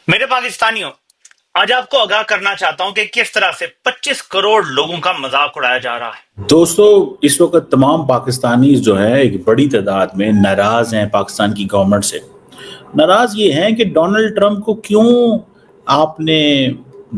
मेरे पाकिस्तानियों, आज आपको आगाह करना चाहता हूं कि किस तरह से 25 करोड़ लोगों का मजाक उड़ाया जा रहा है। दोस्तों, इस वक्त तमाम पाकिस्तानी जो है एक बड़ी तादाद में नाराज हैं पाकिस्तान की गवर्नमेंट से। नाराज ये हैं कि डोनाल्ड ट्रंप को क्यों आपने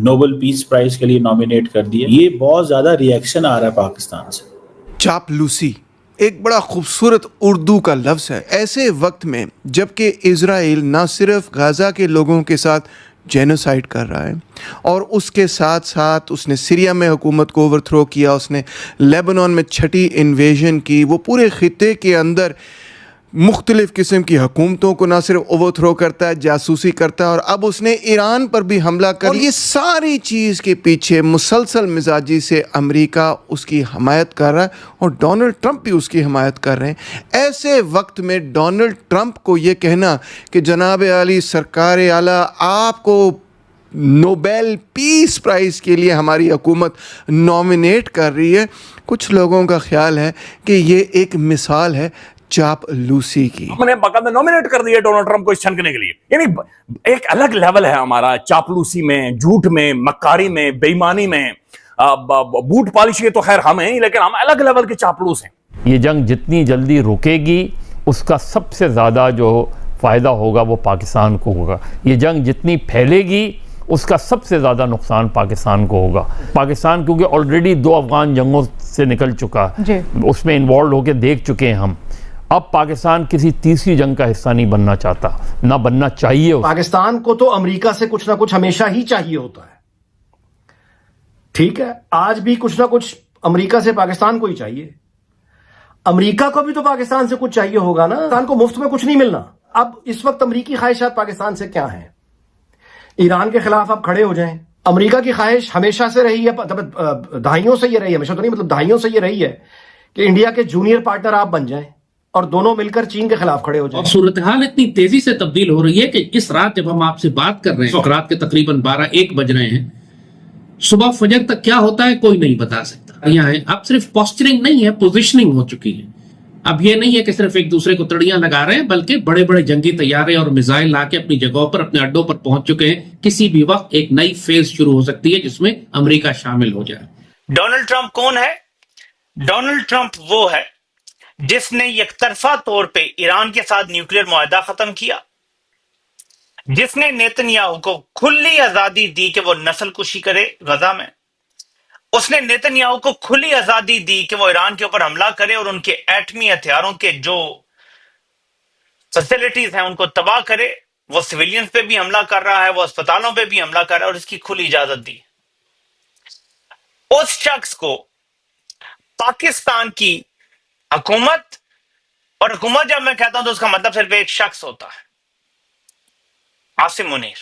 नोबेल पीस प्राइज के लिए नॉमिनेट कर दिया। ये बहुत ज्यादा रिएक्शन आ रहा है पाकिस्तान से। चापलूसी एक बड़ा खूबसूरत उर्दू का लफ्ज़ है ऐसे वक्त में जबकि इज़राइल ना सिर्फ गाज़ा के लोगों के साथ जेनोसाइड कर रहा है और उसके साथ साथ उसने सीरिया में हुकूमत को ओवरथ्रो किया, उसने लेबनान में छठी इन्वेजन की, वो पूरे खित्ते के अंदर मुख्तलिफ़ किस्म की हुकूमतों को ना सिर्फ ओवरथ्रो करता है, जासूसी करता है और अब उसने ईरान पर भी हमला कर। और ये सारी चीज़ के पीछे मुसलसल मिजाजी से अमेरिका उसकी हमायत कर रहा है और डोनाल्ड ट्रंप भी उसकी हमायत कर रहे हैं। ऐसे वक्त में डोनाल्ड ट्रंप को ये कहना कि जनाब आली सरकार आला आपको नोबेल पीस प्राइज़ के लिए हमारी हुकूमत नॉमिनेट कर रही है, कुछ लोगों का ख्याल है कि ये एक मिसाल है चापलूसी की। हमने बाकायदा नॉमिनेट कर दिया डोनाल्ड ट्रंप को इस छनकने के लिए। यानी एक अलग लेवल है हमारा चापलूसी में, झूठ में, मक्कारी में, बेईमानी में, बूट पॉलिश के तो खैर हम हैं, लेकिन हम अलग लेवल के चापलूस हैं। ये जंग जितनी जल्दी रुकेगी उसका सबसे ज़्यादा जो फ़ायदा होगा वो पाकिस्तान को होगा। ये जंग जितनी फैलेगी उसका सबसे ज़्यादा नुकसान पाकिस्तान को होगा। पाकिस्तान क्योंकि ऑलरेडी 2 अफगान जंगों से निकल चुका, उसमें इन्वॉल्व होकर देख चुके हैं हम। अब पाकिस्तान किसी तीसरी जंग का हिस्सा नहीं बनना चाहता, ना बनना चाहिए। पाकिस्तान को तो अमेरिका से कुछ ना कुछ हमेशा ही चाहिए होता है, ठीक है। आज भी कुछ ना कुछ अमेरिका से पाकिस्तान को ही चाहिए। अमेरिका को भी तो पाकिस्तान से कुछ चाहिए होगा ना। पाकिस्तान को मुफ्त में कुछ नहीं मिलना। अब इस वक्त अमेरिकी ख्वाहिशात पाकिस्तान से क्या है? ईरान के खिलाफ आप खड़े हो जाएं। अमेरिका की ख्वाहिश हमेशा से रही है, दहाइयों से ये रही है, हमेशा तो नहीं, मतलब दहाइयों से ये रही है कि इंडिया के जूनियर पार्टनर आप बन जाएं और दोनों मिलकर चीन के खिलाफ खड़े हो जाएं। और सूरत हाल इतनी तेजी से तब्दील हो रही है कि इस रात जब हम आपसे बात कर रहे हैं, रात के तकरीबन 12-1 बज रहे हैं, सुबह फजर तक क्या होता है कोई नहीं बता सकता। यहाँ है अब सिर्फ पोस्चरिंग नहीं है, पोजिशनिंग हो चुकी है। अब ये नहीं है कि सिर्फ एक दूसरे को तड़ियां लगा रहे हैं, बल्कि बड़े बड़े जंगी तैयारे और मिसाइल लाके अपनी जगहों पर, अपने अड्डों पर पहुंच चुके हैं। किसी भी वक्त एक नई फेज शुरू हो सकती है जिसमें अमेरिका शामिल हो जाए। डोनाल्ड ट्रंप कौन है? डोनाल्ड ट्रंप वो है जिसने एकतरफा तौर पे ईरान के साथ न्यूक्लियर मुआहदा खत्म किया, जिसने नेतन्याहू को खुली आजादी दी कि वो नस्लकुशी करे गजा में। उसने नेतन्याहू को खुली आजादी दी कि वो ईरान के ऊपर हमला करे और उनके एटमी हथियारों के जो फैसिलिटीज हैं उनको तबाह करे। वो सिविलियंस पे भी हमला कर रहा है, वो अस्पतालों पे भी हमला कर रहा है और इसकी खुली इजाजत दी। उस शख्स को पाकिस्तान की हुकूमत, और हुकूमत जब मैं कहता हूं तो उसका मतलब सिर्फ एक शख्स होता है, आसिम मुनीर,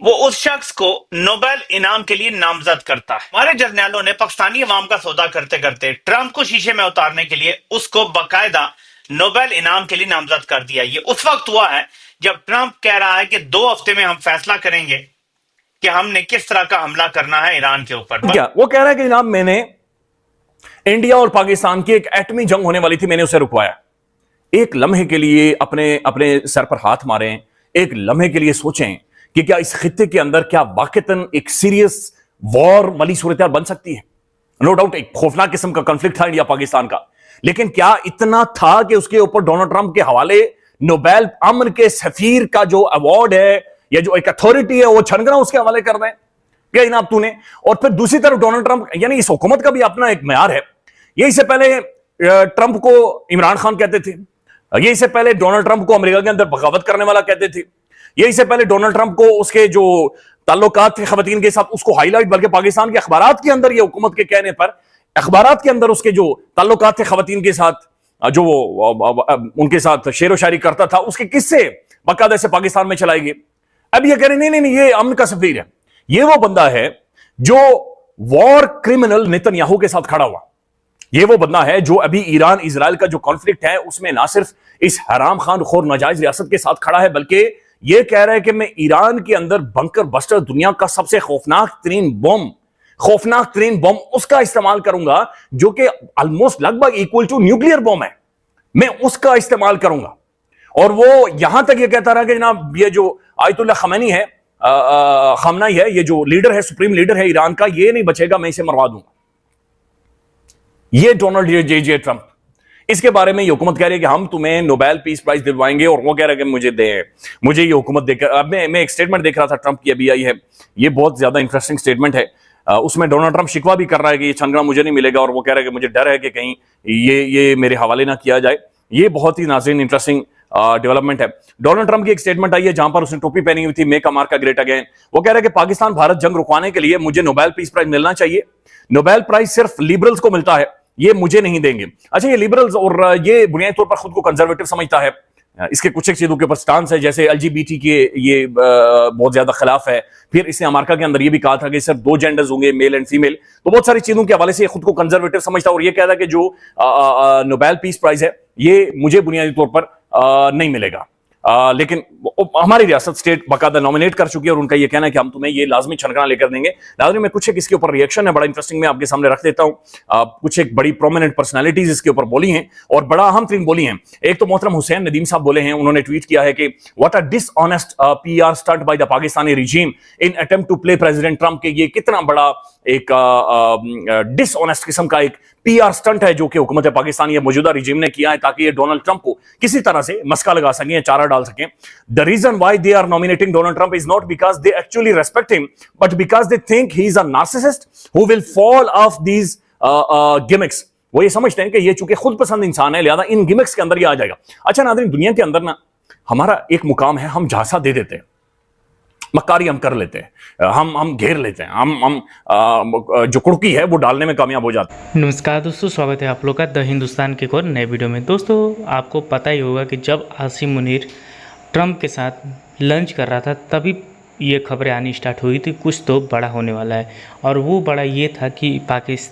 वो उस शख्स को नोबेल इनाम के लिए नामजद करता है। हमारे जर्नैलों ने पाकिस्तानी अवाम का सौदा करते करते ट्रंप को शीशे में उतारने के लिए उसको बाकायदा नोबेल इनाम के लिए नामजद कर दिया। ये उस वक्त हुआ है जब ट्रंप कह रहा है कि 2 हफ्ते में हम फैसला करेंगे कि हमने किस तरह का हमला करना है ईरान के ऊपर। क्या वो कह रहा है कि जनाब मैंने इंडिया और पाकिस्तान की एक एटमी जंग होने वाली थी, मैंने उसे रुकवाया। एक लम्हे के लिए अपने अपने सर पर हाथ मारें, एक लम्हे के लिए सोचें कि क्या इस खित्ते के अंदर क्या वाकईतन एक सीरियस वॉर वाली सूरत बन सकती है। नो डाउट एक खौफनाक किस्म का कॉन्फ्लिक्ट था इंडिया पाकिस्तान का, लेकिन क्या इतना था कि उसके ऊपर डोनाल्ड ट्रंप के हवाले नोबेल अमन के सफीर का जो अवार्ड है या जो एक अथॉरिटी है वो छनगना उसके हवाले कर दें क्या जनाब तूने। और फिर दूसरी तरफ डोनाल्ड ट्रंप, यानी इस हुकूमत का भी अपना एक म्यार है। यही से पहले ट्रंप को इमरान खान कहते थे, यही से पहले डोनाल्ड ट्रंप को अमेरिका के अंदर बगावत करने वाला कहते थे, यही से पहले डोनाल्ड ट्रंप को उसके जो ताल्लुकात थे खवातीन के साथ उसको हाईलाइट, बल्कि पाकिस्तान के अखबारात के अंदर, ये हुकूमत के कहने पर अखबारात के अंदर उसके जो ताल्लुकात थे खवातीन के साथ, जो उनके साथ शेर व शायरी करता था, उसके किस्से बाकायदा से पाकिस्तान में चलाए गए। अब ये कह रहे नहीं नहीं नहीं ये अमन का सफीर है। ये वो बंदा है जो वॉर क्रिमिनल नेतन्याहू के साथ खड़ा हुआ। ये वो बंदा है जो अभी ईरान इजराइल का जो कॉन्फ्लिक्ट है उसमें ना सिर्फ इस हराम खान खोर नाजायज रियासत के साथ खड़ा है, बल्कि ये कह रहा है कि मैं ईरान के अंदर बंकर बस्टर, दुनिया का सबसे खौफनाक तरीन बम उसका इस्तेमाल करूंगा, जो कि ऑलमोस्ट लगभग इक्वल टू न्यूक्लियर बम है, मैं उसका इस्तेमाल करूंगा। और वो यहां तक ये कहता रहा कि जनाब ये जो आयतुल्लाह खमैनी है, खामनाई है, ये जो लीडर है, सुप्रीम लीडर है ईरान का, ये नहीं बचेगा, मैं इसे मरवा दूंगा। ये डोनाल्ड जे ट्रंप, इसके बारे में ये हुकूमत कह रही है कि हम तुम्हें नोबेल पीस प्राइज दिलवाएंगे, और वो कह रहा है कि मुझे दे, मुझे ये हुकूमत देकर। अब मैं एक स्टेटमेंट देख रहा था ट्रंप की, अभी आई है, ये बहुत ज्यादा इंटरेस्टिंग स्टेटमेंट है। उसमें डोनाल्ड ट्रंप शिकवा भी कर रहा है कि ये चंद्रमा मुझे नहीं मिलेगा, और वो कह रहा है कि मुझे डर है कि कहीं ये मेरे हवाले ना किया जाए। ये बहुत ही नाज़रीन इंटरेस्टिंग डेवलपमेंट है। डोनाल्ड ट्रंप की एक स्टेटमेंट आई है जहां पर उसने टोपी पहनी हुई थी, मेक अमेरिका ग्रेट अगेन। वो कह रहा है कि पाकिस्तान भारत जंग रुकवाने के लिए मुझे नोबेल पीस प्राइज मिलना चाहिए। नोबेल प्राइज सिर्फ लिबरल्स को मिलता है, ये मुझे नहीं देंगे। अच्छा, ये लिबरल्स और ये बुनियादी तौर पर खुद को कंजर्वेटिव समझता है, इसके कुछ एक चीजों के ऊपर स्टांस है, जैसे एलजीबीटी के ये बहुत ज्यादा खिलाफ है। फिर इसने अमेरिका के अंदर ये भी कहा था कि सिर्फ 2 जेंडर्स होंगे, मेल एंड फीमेल। तो बहुत सारी चीजों के हवाले से खुद को कंजर्वेटिव समझता है, और ये कहता है कि जो नोबेल पीस प्राइज है ये मुझे बुनियादी तौर पर नहीं मिलेगा। लेकिन हमारी रियासत स्टेट बाकायदा नॉमिनेट कर चुकी है, और उनका ये कहना है कि हम तुम्हें ये लाजमी छनकना लेकर देंगे। नाज़रीन, मैं कुछ एक इसके ऊपर रिएक्शन है बड़ा इंटरेस्टिंग, मैं आपके सामने रख देता हूं। कुछ एक बड़ी प्रोमिनेंट पर्सनालिटीज इसके ऊपर बोली हैं, और बड़ा अहम तरीन बोली हैं। एक तो मोहतरम हुसैन नदीम साहब बोले हैं, उन्होंने ट्वीट किया है कि what a dishonest PR stunt by the Pakistani regime in attempt to play president Trump, के ये कितना बड़ा एक डिसऑनेस्ट किस्म का एक पीआर स्टंट है जो कि हुकूमत पाकिस्तान या मौजूदा रिजीम ने किया है, ताकि ये डोनाल्ड ट्रंप को किसी तरह से मस्का लगा सकें या चारा डाल सकें। The reason why they are nominating Donald Trump is not because they actually respect him, but because they think he is a narcissist who will fall off these gimmicks. वो ये समझते हैं कि ये चूंकि खुद पसंद इंसान है, लिहाजा इन गिमिक्स के अंदर ये आ जाएगा। अच्छा नाज़रीन, दुनिया के अंदर ना हमारा एक मुकाम है, हम झांसा दे देते हैं, मक्कारी हम कर लेते हैं, हम घेर लेते हैं, हम जो कुड़की है वो डालने में कामयाब हो जाते हैं। नमस्कार दोस्तों, स्वागत है आप लोग का द हिंदुस्तान के एक और नए वीडियो में। दोस्तों, आपको पता ही होगा कि जब आसिम मुनीर ट्रंप के साथ लंच कर रहा था, तभी ये खबरें आनी स्टार्ट हुई थी कुछ तो बड़ा होने वाला है। और वो बड़ा ये था कि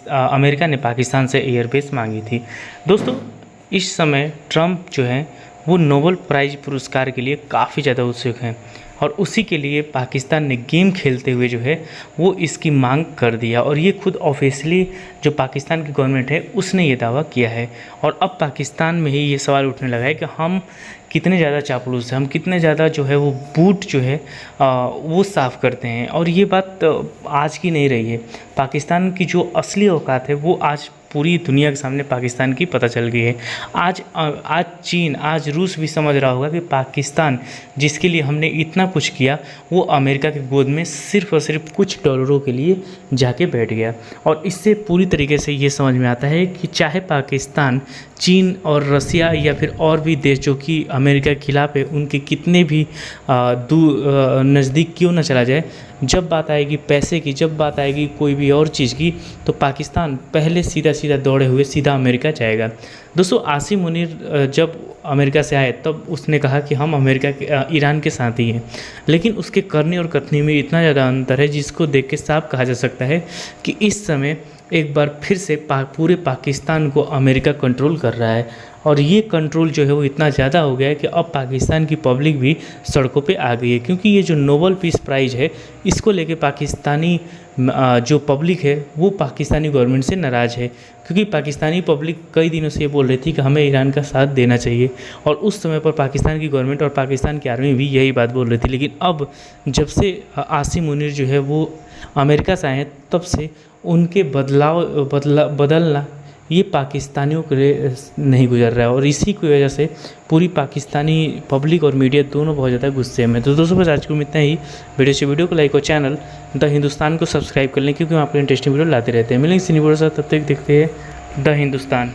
अमेरिका ने पाकिस्तान से एयरबेस मांगी थी। दोस्तों, इस समय ट्रंप जो है वो नोबेल प्राइज़ पुरस्कार के लिए काफ़ी ज़्यादा उत्सुक हैं, और उसी के लिए पाकिस्तान ने गेम खेलते हुए जो है वो इसकी मांग कर दिया। और ये खुद ऑफिशियली जो पाकिस्तान की गवर्नमेंट है उसने ये दावा किया है। और अब पाकिस्तान में ही ये सवाल उठने लगा है कि हम कितने ज़्यादा चापलूस हैं, हम कितने ज़्यादा जो है वो बूट जो है वो साफ़ करते हैं। और ये बात आज की नहीं रही है, पाकिस्तान की जो असली औकात है वो आज पूरी दुनिया के सामने पाकिस्तान की पता चल गई है। आज चीन, आज रूस भी समझ रहा होगा कि पाकिस्तान जिसके लिए हमने इतना कुछ किया, वो अमेरिका की गोद में सिर्फ़ और सिर्फ कुछ डॉलरों के लिए जाके बैठ गया। और इससे पूरी तरीके से ये समझ में आता है कि चाहे पाकिस्तान, चीन और रसिया या फिर और भी देश जो कि अमेरिका के खिलाफ है, उनके कितने भी नज़दीक क्यों ना चला जाए, जब बात आएगी पैसे की, जब बात आएगी कोई भी और चीज़ की, तो पाकिस्तान पहले सीधा दौड़े हुए सीधा अमेरिका जाएगा। दोस्तों, आसिम मुनीर जब अमेरिका से आए तब उसने कहा कि हम ईरान के साथ ही हैं, लेकिन उसके करने और कथनी में इतना ज़्यादा अंतर है जिसको देख के साफ कहा जा सकता है कि इस समय एक बार फिर से पूरे पाकिस्तान को अमेरिका कंट्रोल कर रहा है। और ये कंट्रोल जो है वो इतना ज़्यादा हो गया है कि अब पाकिस्तान की पब्लिक भी सड़कों पे आ गई है, क्योंकि ये जो नोबेल पीस प्राइज़ है इसको लेके पाकिस्तानी जो पब्लिक है वो पाकिस्तानी गवर्नमेंट से नाराज़ है, क्योंकि पाकिस्तानी पब्लिक कई दिनों से ये बोल रही थी कि हमें ईरान का साथ देना चाहिए। और उस समय पर पाकिस्तान की गवर्नमेंट और पाकिस्तान की आर्मी भी यही बात बोल रही थी। लेकिन अब जब से आसिम मुनीर जो है वो अमेरिका से आए हैं, तब से उनके बदलना ये पाकिस्तानियों के लिए नहीं गुजर रहा है। और इसी की वजह से पूरी पाकिस्तानी पब्लिक और मीडिया दोनों बहुत ज़्यादा गुस्से में। तो दोस्तों, बस आज को इतना ही। वीडियो को लाइक और चैनल द हिंदुस्तान को सब्सक्राइब कर लें, क्योंकि हम आपको इंटरेस्टिंग वीडियो लाते रहते हैं। मिलेंगे इसी वीडियो के साथ, तब तक देखते हैं द हिंदुस्तान।